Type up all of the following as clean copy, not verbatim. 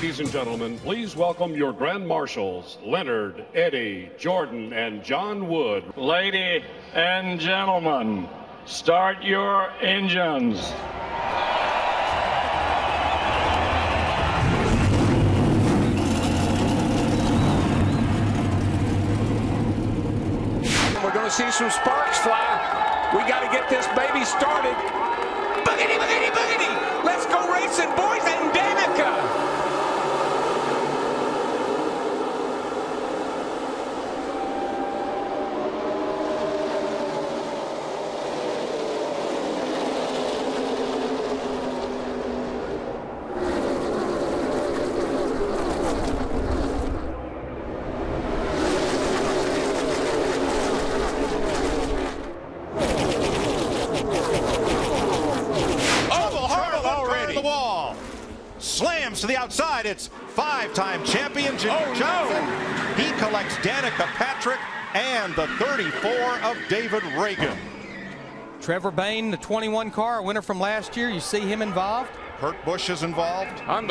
Ladies and gentlemen, please welcome your grand marshals, Leonard, Eddie, Jordan, and John Wood. Ladies and gentlemen, start your engines. We're going to see some sparks fly. We got to get this baby started. Boogity, boogity, boogity. Let's go racing, boys, and Danica. Slams to the outside. It's five-time champion Jimmy Johnson. He collects Danica Patrick and the 34 of David Reagan. Trevor Bayne, the 21 car, winner from last year. You see him involved? Kurt Busch is involved. I'm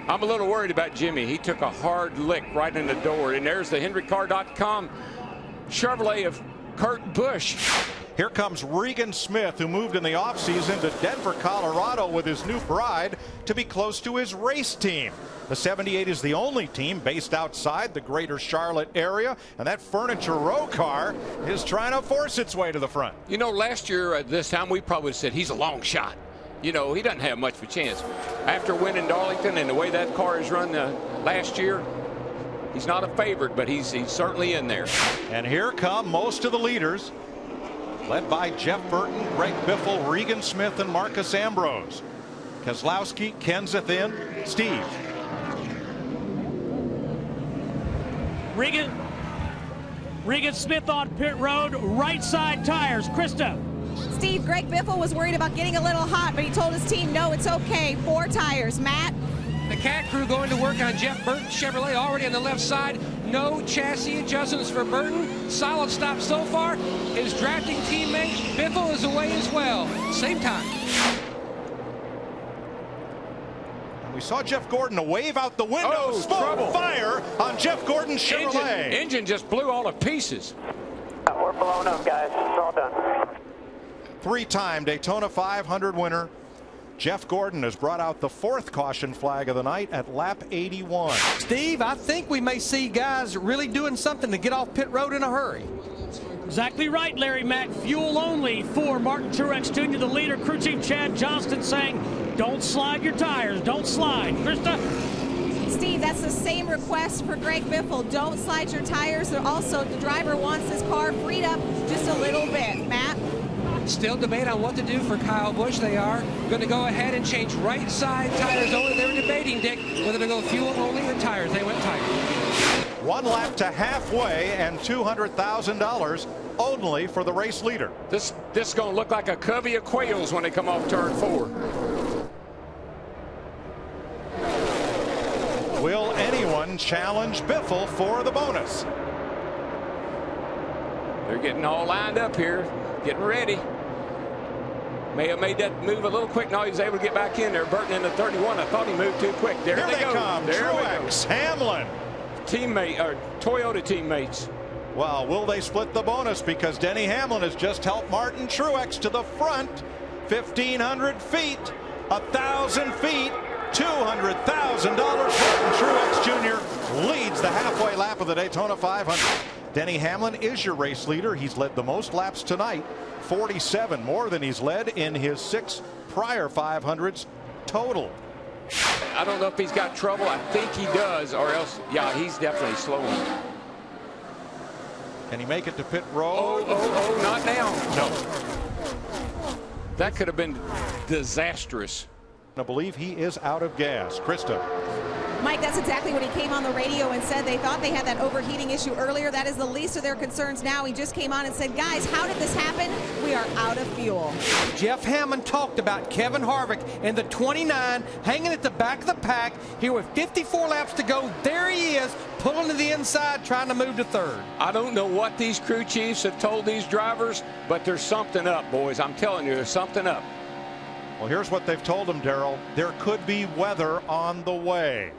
a little worried about Jimmy. He took a hard lick right in the door. And there's the HenryCar.com Chevrolet of Kurt Busch. Here comes Regan Smith, who moved in the offseason to Denver, Colorado with his new bride to be close to his race team. The 78 is the only team based outside the greater Charlotte area, and that Furniture Row car is trying to force its way to the front. You know, last year at this time, we probably said he's a long shot. You know, he doesn't have much of a chance. After winning Darlington and the way that car is run last year, he's not a favorite, but he's certainly in there. And here come most of the leaders, led by Jeff Burton, Greg Biffle, Regan Smith, and Marcus Ambrose. Keselowski, Kenseth in, Steve. Regan Smith on pit road, right side tires. Krista. Steve, Greg Biffle was worried about getting a little hot, but he told his team, no, it's okay. 4 tires. Matt. The CAT crew going to work on Jeff Burton Chevrolet already on the left side. No chassis adjustments for Burton. Solid stop so far. His drafting teammate Biffle is away as well. Same time. And we saw Jeff Gordon wave out the window. Smoke fire on Jeff Gordon's Chevrolet. Engine just blew all to pieces. We're blown up, guys. It's all done. 3-time Daytona 500 winner Jeff Gordon has brought out the 4th caution flag of the night at lap 81. Steve, I think we may see guys really doing something to get off pit road in a hurry. Exactly right, Larry Mack. Fuel only for Martin Truex Jr., the leader. Crew chief Chad Johnston saying, don't slide your tires. Don't slide. Krista? Steve, that's the same request for Greg Biffle. Don't slide your tires. Also, the driver wants his car freed up just a little bit. Matt? Still debate on what to do for Kyle Busch. They are going to go ahead and change right side tires only. They were debating, Dick, whether to go fuel only or tires. They went tires. 1 lap to halfway and $200,000 only for the race leader. This is going to look like a covey of quails when they come off turn 4. Will anyone challenge Biffle for the bonus? They're getting all lined up here, getting ready. May have made that move a little quick. No, he was able to get back in there. Burton in the 31. I thought he moved too quick. There Here they go. Come. There Truex, Hamlin. Teammate or Toyota teammates. Well, will they split the bonus? Because Denny Hamlin has just helped Martin Truex to the front. 1,500 feet, 1,000 feet, $200,000. Martin Truex Jr. leads the halfway lap of the Daytona 500. Denny Hamlin is your race leader. He's led the most laps tonight, 47, more than he's led in his 6 prior 500s total. I don't know if he's got trouble. I think he does, or else, yeah, he's definitely slowing. Can he make it to pit road? Oh, not now. No. That could have been disastrous. I believe he is out of gas. Krista. Mike, that's exactly what he came on the radio and said. They thought they had that overheating issue earlier. That is the least of their concerns now. He just came on and said, guys, how did this happen? We are out of fuel. Jeff Hammond talked about Kevin Harvick in the 29 hanging at the back of the pack here with 54 laps to go. There he is, pulling to the inside, trying to move to third. I don't know what these crew chiefs have told these drivers, but there's something up, boys. I'm telling you, there's something up. Well, here's what they've told him, Darrell. There could be weather on the way.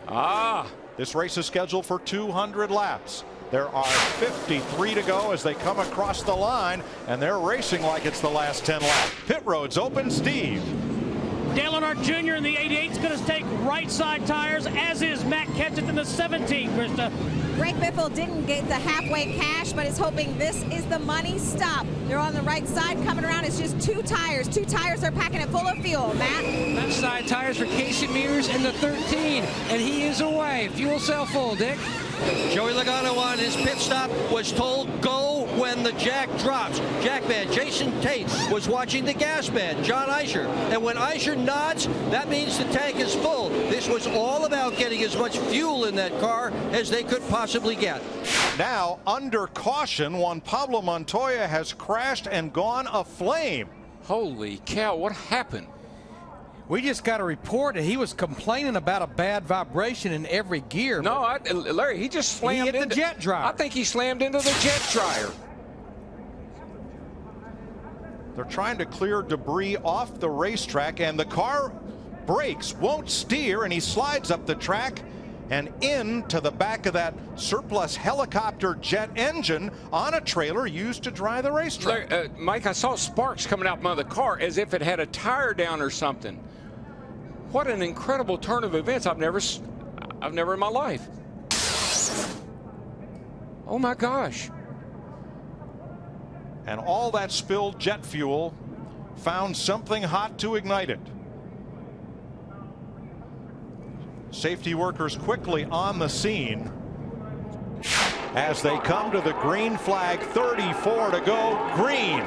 This race is scheduled for 200 laps. There are 53 to go as they come across the line, and they're racing like it's the last 10 laps. Pit road's open. Steve. Dale Earnhardt Jr. in the 88 is going to take right side tires, as is Matt Kenseth in the 17, Krista. Greg Biffle didn't get the halfway cash, but is hoping this is the money stop. They're on the right side. Coming around, it's just 2 tires. 2 tires, they're packing it full of fuel. Matt? Left side tires for Casey Mears in the 13, and he is away. Fuel cell full, Dick. Joey Logano on his pit stop was told go when the jack drops. Jackman Jason Tate was watching the gas man, John Eicher. And when Eicher nods, that means the tank is full. This was all about getting as much fuel in that car as they could possibly get. Now, under caution, Juan Pablo Montoya has crashed and gone aflame. Holy cow, what happened? We just got a report that he was complaining about a bad vibration in every gear. No, Larry, he just slammed into the jet dryer. I think he slammed into the jet dryer. They're trying to clear debris off the racetrack, and the car brakes, won't steer, and he slides up the track and into the back of that surplus helicopter jet engine on a trailer used to dry the racetrack. Larry, Mike, I saw sparks coming out from the car as if it had a tire down or something. What an incredible turn of events. I've never in my life. Oh my gosh. And all that spilled jet fuel found something hot to ignite it. Safety workers quickly on the scene as they come to the green flag. 34 to go. Green.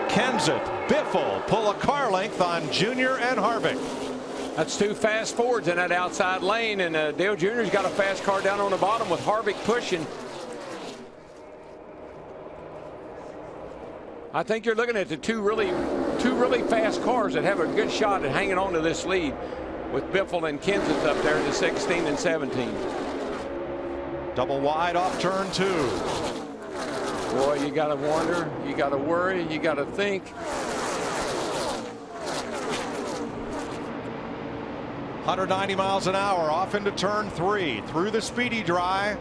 Kenseth, Biffle pull a car length on Junior and Harvick. That's 2 fast Fords in that outside lane, and Dale Jr.'s got a fast car down on the bottom with Harvick pushing. I think you're looking at the two really fast cars that have a good shot at hanging on to this lead, with Biffle and Kenseth up there in the 16 and 17. Double wide off turn 2. Boy, you got to wonder, you got to worry, you got to think. 190 miles an hour off into turn 3 through the speedy dry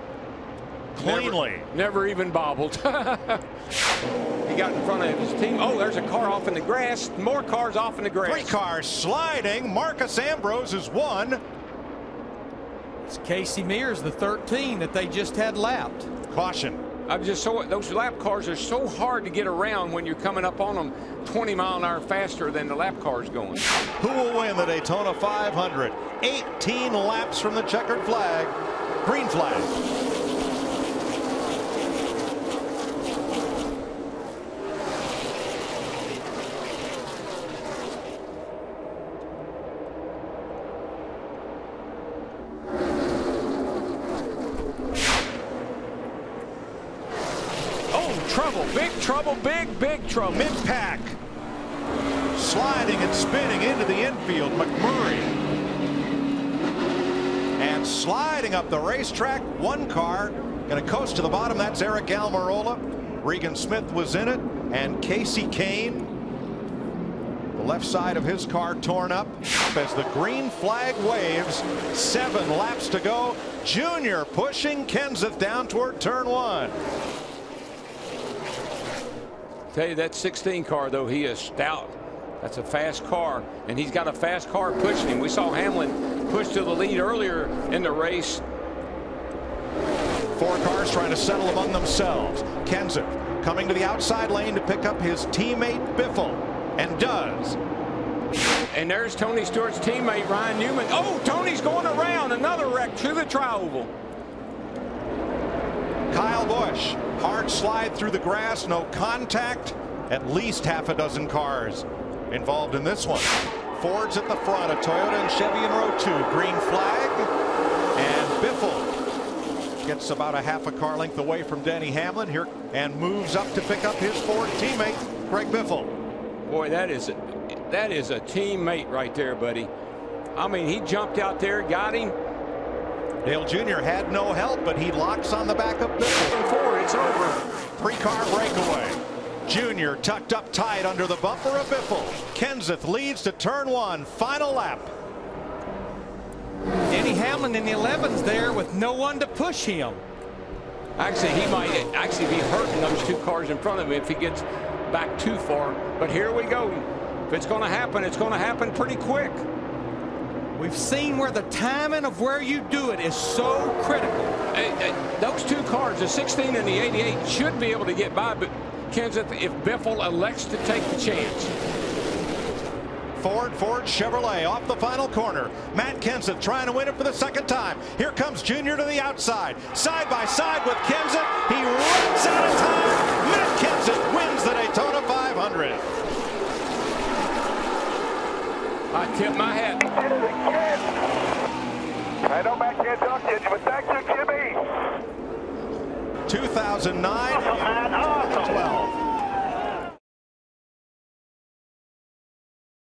cleanly. Never even bobbled. He got in front of his team. Oh, there's a car off in the grass. More cars off in the grass. 3 cars sliding. Marcus Ambrose is 1. It's Casey Mears, the 13 that they just had lapped. Caution. Those lap cars are so hard to get around when you're coming up on them 20 mile an hour faster than the lap cars going. Who will win the Daytona 500? 18 laps from the checkered flag. Green flag. Trouble, big trouble, big trouble. Mid-pack. Sliding and spinning into the infield, McMurray. And sliding up the racetrack, 1 car going to coast to the bottom. That's Eric Almirola. Regan Smith was in it, and Casey Kane. The left side of his car torn up as the green flag waves. 7 laps to go. Junior pushing Kenseth down toward turn 1. Tell you, that 16 car, though, he is stout. That's a fast car, and he's got a fast car pushing him. We saw Hamlin push to the lead earlier in the race. 4 cars trying to settle among themselves. Kenseth coming to the outside lane to pick up his teammate Biffle, and does. And there's Tony Stewart's teammate Ryan Newman. Oh, Tony's going around. Another wreck to the tri-oval. Kyle Busch, hard slide through the grass, no contact. At least half a dozen cars involved in this one. Ford's at the front, a Toyota and Chevy in row 2. Green flag, and Biffle gets about a half a car length away from Denny Hamlin here and moves up to pick up his Ford teammate, Greg Biffle. Boy, that is a teammate right there, buddy. I mean, he jumped out there, got him. Dale Jr. had no help, but he locks on the back of Biffle. Forward, it's over. 3-car breakaway. Jr. Jr. tucked up tight under the bumper of Biffle. Kenseth leads to turn 1. Final lap. Denny Hamlin in the 11s there with no one to push him. Actually, he might actually be hurting those two cars in front of him if he gets back too far. But here we go. If it's going to happen, it's going to happen pretty quick. We've seen where the timing of where you do it is so critical. Those two cars, the 16 and the 88, should be able to get by Kenseth if Biffle elects to take the chance. Ford Chevrolet off the final corner. Matt Kenseth trying to win it for the second time. Here comes Junior to the outside. Side by side with Kenseth. He runs out of time. Matt Kenseth wins the Daytona 500. I tip my hat. He did it again. I know Matt can't talk to you, but thank you, Jimmy. 2009 Awesome, man. Awesome. 12.